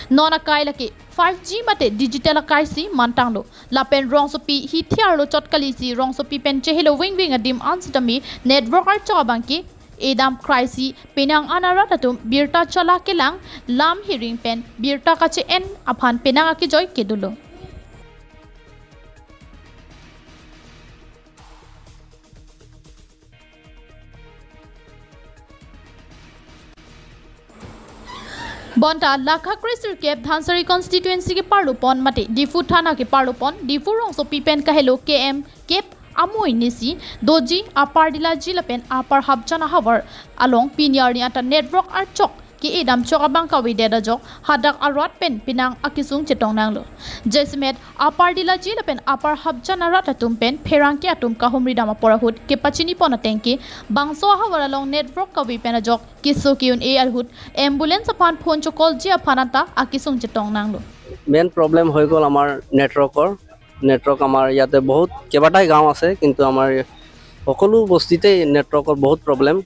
nona kailaki 5G mate digital kaisi mantanglo lapen rongsopi hi thiarlo chotkalisi rongsopi pen chehilo wing adim ansitami network ar chawbanki edam kraisi penang anaratatum birta chala kelang lam hearing pen birta kache en aphan penang aki joy kedulo Bonta Lakha Krisir Kep Dhansari constituency ke Parlupon mate Difu Thana ke Parlupon Difu Rongso Pipen Kahelo KM Kep Amoi Nisi Doji Apar Dilaji Lapen Apar Habjana Havar along Pinyarni ata network ar chok ki edam chok abang kawi deda jok hadak arot pen pinang akisung chetong nanglo Jesimet Apar Dilaji Lapen Apar Habjana rat atum pen Perang ke atum kahumri dama porahut ke pachini pona tenki bangso havar along network kawi pen jok kiso kiun e alhut ambulance upon phone chokol ji aphanata akisung chetong nanglo main problem hoy gol amar network amar yate bahut kebatai gaon ase kintu amar সকলো বস্তিতে নেটৱৰ্কৰ বহুত problem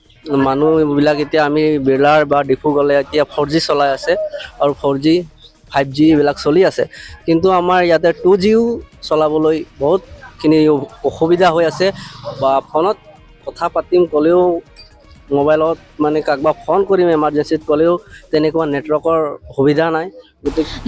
মানুহ বিলাক এতিয়া আমি বিৰলাৰ বা ডিফু গলে এতিয়া 4G চলাই আছে আৰু 4G 5G বিলাক চলি আছে কিন্তু আমাৰ ইয়াতে 2G চলাবলৈ বহুত খিনি অসুবিধা হৈ আছে বা ফোনত কথা পাতিম কলেও মোবাইলত মানে কাকবা ফোন কৰিম এমাৰ্জেন্সিত কলেও তেনেকুৱা নেটৱৰ্কৰ সুবিধা নাই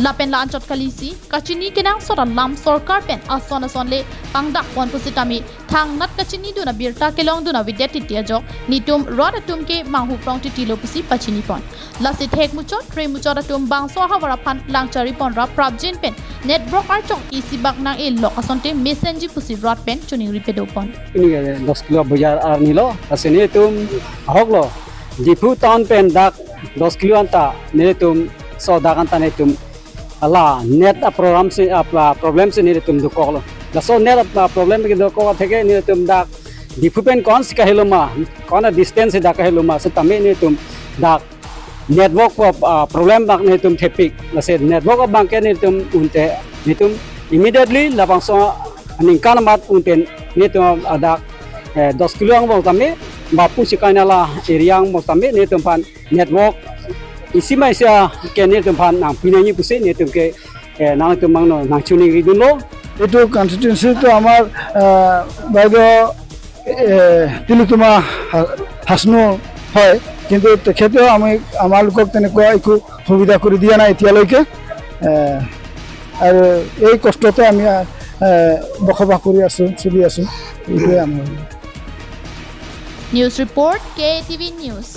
Lapen lan chotkalisi kachini kenang sora lam sarkar pen ason le pangdak pon pusitami thang nat kachini duna birta kelong duna videt titia jok nitum rod atum ke manghu prong titilo pusi pachini pon lasi thek muchot tre muchot atum bangso hawara phan langchari pon ra prabjin pen network ar chong isi bak nang e lok asonte messenger pusi rod pen chuning ripedo pon ini 10 kilo bajar ar nilo asini tum hoklo difu town pen dak 10 kilo anta ne tum so dagan tane tum ala net a problem se ni tum dukolo la so net a problem ke dukko theke ni tum dak difupen kon sika heloma kon distance da ka heloma so tame ni tum dak network problem bak ni tum thepik la se network bang ke ni tum unte ni tum immediately la bang so aning kan mat unten ni tum dak 10 kilo ang bang tame bapu sikana la area ang bang tame ni tum pan network isi maisa kenir tempat nang pinani pusing ni temke nang temang no nang chuning ridulo itu constituency itu amar bago tilutuma hasno hoy kintu tekhete ami amar lokok tenekwa iku সুবিধা কৰি দিয়া নাই এতিয়ালৈকে আৰু এই কষ্টতে আমি বখবা কৰি আছো চলি আছো News report KTV News